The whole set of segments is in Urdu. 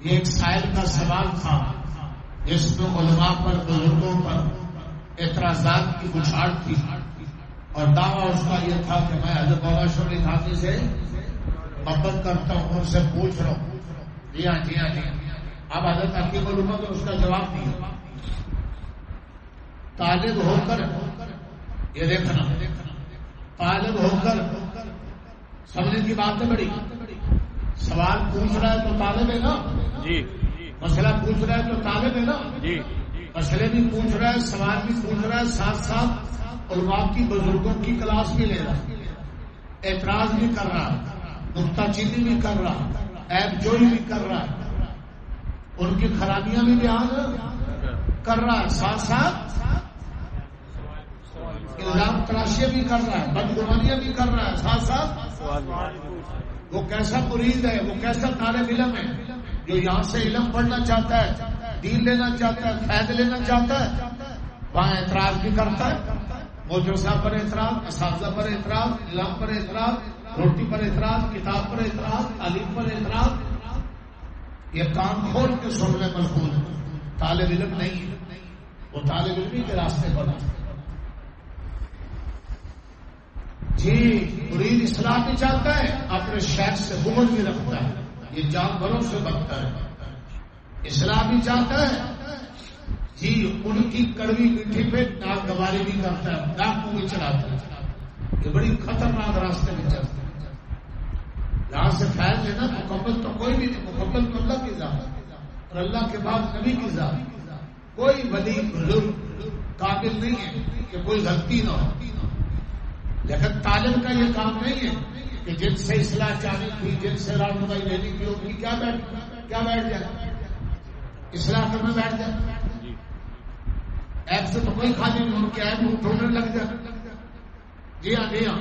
یہ ایک سائل کا سوال تھا جس میں علماء پر بزرگوں پر اعتراضات کی بچھاڑ تھی، اور دعویٰ اس کا یہ تھا کہ میں حضرت مولانا شفیع تھانوی سے محبت کرتا ہوں، ان سے پوچھ رہا ہوں۔ جی ہاں جی ہاں جی ہاں۔ اب حضرت حکیم الامت نے اس کا جواب دیا، طالب ہو کر یہ دیکھنا، طالب ہو کر سمجھنے کی بات ہے بڑی، سوال پوچھ رہا ہے تو طالب ہے نا جی، مسئلہ پوچھ رہا ہے تو طالب ہے نا جی، مسئلے بھی پوچھ رہا ہے، سوال بھی پوچھ رہا ہے، ساتھ ساتھ علماء کی بزرگوں کی کلاس بھی لے رہا ہے، اعتراض بھی کر رہا ہے، نکتہ چینی بھی کر رہا ہے، عیب جوئی بھی کر رہا ہے، ان کی خرابیاں بھی بیان کر رہا ہے، ساتھ ساتھ الزام تراشیاں بھی کر رہا ہے، بدگمانیاں بھی کر رہا ہے، ساتھ ساتھ وہ کیسا مرید ہے، وہ کیسا طالب علم ہے جو یہاں سے علم پڑھنا چاہتا ہے، دین لینا چاہتا ہے، فیض لینا چاہتا ہے، وہاں اعتراض بھی کرتا ہے، مدرسہ پر اعتراض، اساتذہ پر اعتراض، علم پر اعتراض، روٹی پر اعتراض، کتاب پر اعتراض، تعلیم پر اعتراض۔ یہ کام کھول کے سننے مشغول ہے، طالب علم نہیں ہے، وہ طالب علمی کے راستے پر ہے۔ جی مرید اصلاح بھی چاہتا ہے، اپنے شیخ سے بغض بھی رکھتا ہے، یہ جانوروں سے بنتا ہے، اصلاح بھی چاہتا ہے، جی ان کی کڑوی میٹھی پہ ناگواری بھی کرتا ہے، ناک منہ بھی چلاتا ہے، یہ بڑی خطرناک راستے میں چلتا ہے۔ یہاں سے فیض لینا مکمل تو کوئی بھی نہیں، مکمل تو اللہ کی ذات ہے، اور اللہ کے بعد نبی کی ذات، کوئی ولی بزرگ قابل نہیں ہے کہ کوئی غلطی نہ ہو۔ لیکن طالب کا یہ کام نہیں ہے کہ جن سے اصلاح چاہنی تھی، جن سے رہنمائی لینی تھی، ان کی کیا بیٹھ جائے، اصلاح کرنے بیٹھ جائے، ایپ سے تو کوئی خالی نہیں، ان کے ایپ ڈھونڈنے لگ جائے۔ جی ہاں جی ہاں،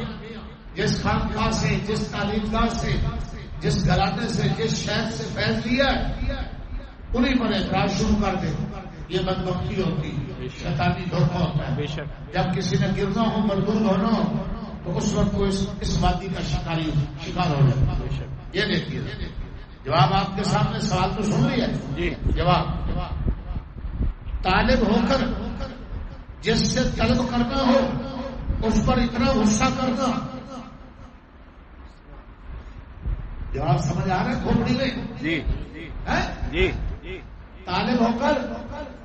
جس خانقاہ سے، جس تعلیم گاہ سے، جس گھرانے سے، جس شہر سے فیض لیا ہے، انہیں پر اعتراض شروع کر دے، یہ بدبختی ہوتی ہے، شیطانی دھوکہ ہوتا ہے۔ جب کسی نے گرنا ہو، مردود ہونا ہو، تو اس وقت وہ اس وادی کا شکار ہو جاتا ہے۔ یہ دیکھیے جواب آپ کے سامنے، سوال تو سن لیا جی، جواب طالب ہو کر جس سے طلب کرنا ہو اس پر اتنا غصہ کرنا، جواب سمجھ آ رہا ہے کھوپڑی میں؟ جی جی، طالب ہو کر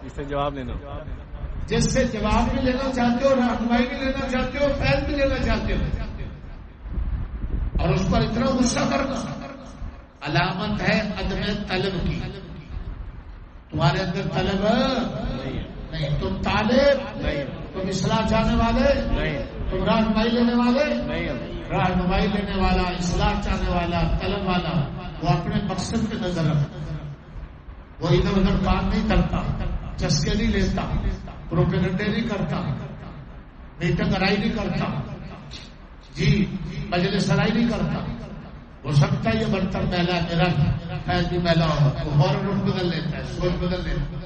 اس سے جواب لینا، جس سے جواب بھی لینا چاہتے ہو، رہنمائی بھی لینا چاہتے ہو، فیض بھی لینا چاہتے ہو، اور اس پر اتنا غصہ کرنا علامت ہے عدم طلب کی۔ تمہارے اندر طلب نہیں، تم طالب نہیں، تم اصلاح چاہنے والے نہیں، تم رہنمائی لینے والے نہیں۔ رہنمائی لینے والا، اصلاح چاہنے والا، طلب والا، وہ اپنے مقصد پہ نظر رکھتا، وہ ادھر ادھر کام نہیں کرتا، چسکے نہیں لیتا، پروپیگنڈے نہیں کرتا، میٹنگ ارائی نہیں کرتا، جی مجلس سرائی نہیں کرتا۔ ہو سکتا ہے یہ برتن میلا ہے، میرا فیض بھی میلا ہوگا، وہ فوراً رخ بدل لیتا ہے، سوچ بدل لیتا ہے۔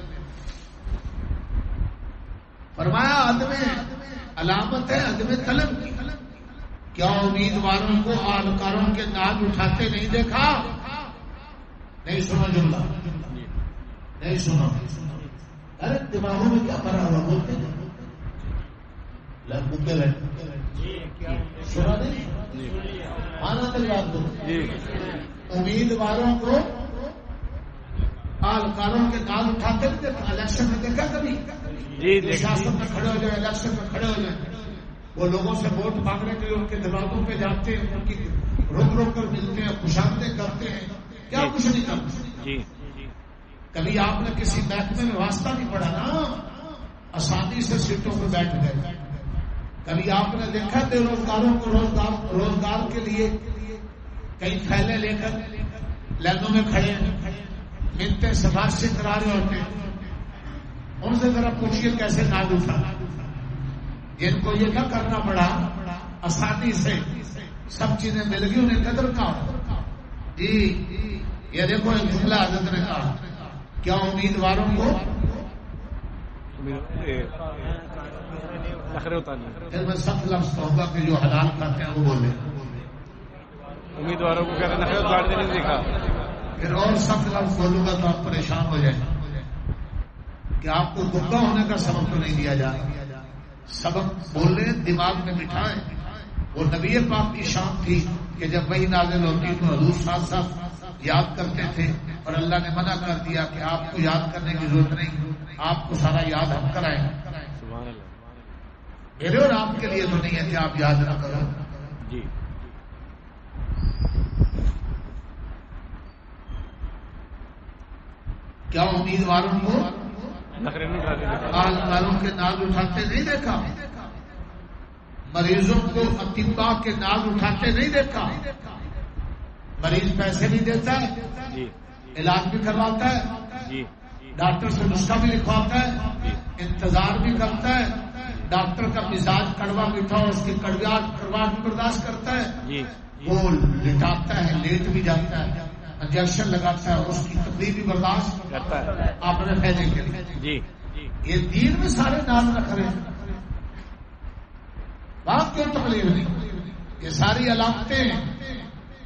فرمایا عدم علامت ہے عدم طلب کی۔ کیا امیدواروں کو آلکاروں کے نام اٹھاتے نہیں دیکھا؟ نہیں سنو جملہ، نہیں سنو، ارے دماغوں میں کیا بھرا ہوا بولتے ہیں لگتے رہتے، سنا نہیں آنا تک بات دو۔ امیدواروں کو آلکاروں کے نام اٹھاتے نہیں دیکھا؟ الیکشن میں دیکھا کبھی؟ سیاست میں کھڑے ہو جائے، الیکشن میں کھڑے ہو جائیں، وہ لوگوں سے ووٹ مانگنے کے لیے ان کے دماغوں پہ جاتے ہیں، ان کی روک روک کر ملتے ہیں، خوشامدیں کرتے ہیں، کیا کچھ نہیں کرتے۔ کبھی آپ نے کسی محکمے میں واسطہ نہیں پڑا نا، آسانی سے سیٹوں پہ بیٹھ گئے۔ کبھی آپ نے دیکھا بے روزگاروں کو روزگار کے لیے کئی تھیلے لے کر لائنوں میں کھڑے ہیں، منتیں سفارشیں کرا رہے ہوتے ہیں، ان سے ذرا پوچھیے کیسے نہ اٹھا۔ جن کو یہ نہ کرنا پڑا، آسانی سے سب چیزیں مل گئی، انہیں قدر کا جی۔ یہ دیکھو ایک جملہ حضرت نے کہا، کیا امیدواروں کو میں سخت لفظ کہوں گا کہ جو حلال کھاتے ہیں وہ بولے، امیدواروں کو کہتے نخرے اتارتے نہیں دیکھا، پھر اور سخت لفظ بولوں گا تو آپ پریشان ہو جائیں کہ آپ کو گنگا ہونے کا سبب تو نہیں دیا جا رہا. سبق بولنے دماغ میں بٹھائیں. وہ نبی پاک کی شان تھی کہ جب وہی نازل ہوتی تو حضور ساتھ ساتھ یاد کرتے تھے، اور اللہ نے منع کر دیا کہ آپ کو یاد کرنے کی ضرورت نہیں، آپ کو سارا یاد ہم کرائیں. میرے اور آپ کے لیے تو نہیں ہے کہ آپ یاد نہ کرو. جی کیا امیدواروں کو والوں کے ناز اٹھاتے نہیں دیکھا؟ مریضوں کو اطباء کے ناز اٹھاتے نہیں دیکھا؟ مریض پیسے بھی دیتا ہے، علاج بھی کرواتا ہے، ڈاکٹر سے نسخہ بھی لکھواتا ہے، انتظار بھی کرتا ہے، ڈاکٹر کا مزاج کڑوا میٹھا اور اس کی کڑواہٹ بھی برداشت کرتا ہے، وہ لٹاتا ہے، لیٹ بھی جاتا ہے، انجیکشن لگاتا ہے، اس کی تکلیف بھی برداشت کرتا ہے اپنے فائدے کے لیے. یہ دین میں سارے ناز رکھ رہے ہیں، بات کیوں تکلیف نہیں؟ یہ ساری علامتیں ہیں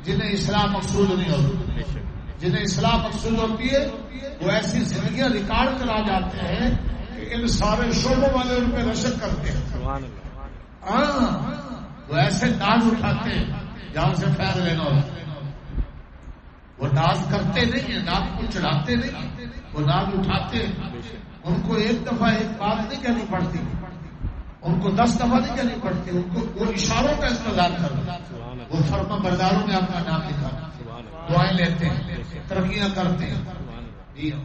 جنہیں اصلاح مقصود نہیں ہوتی. جنہیں اصلاح مقصود ہوتی ہے وہ ایسی زندگیاں ریکارڈ کرا جاتے ہیں کہ ان سارے شعبوں والے ان پہ رشک کرتے ہیں. ہاں وہ ایسے ناز اٹھاتے ہیں جہاں سے فیض لینا ہوتا ہے. وہ ناز کرتے نہیں ہیں، ناز کو چڑھاتے نہیں ہیں، وہ ناز اٹھاتے ہیں. ان کو ایک دفعہ ایک بات نہیں کہنی پڑتی، ان کو 10 دفعہ نہیں کہنی پڑتی، ان کو وہ اشاروں کا انتظار کرنا. وہ فرما برداروں میں اپنا نام لکھا، دعائیں لیتے ہیں، ترقیاں کرتے ہیں.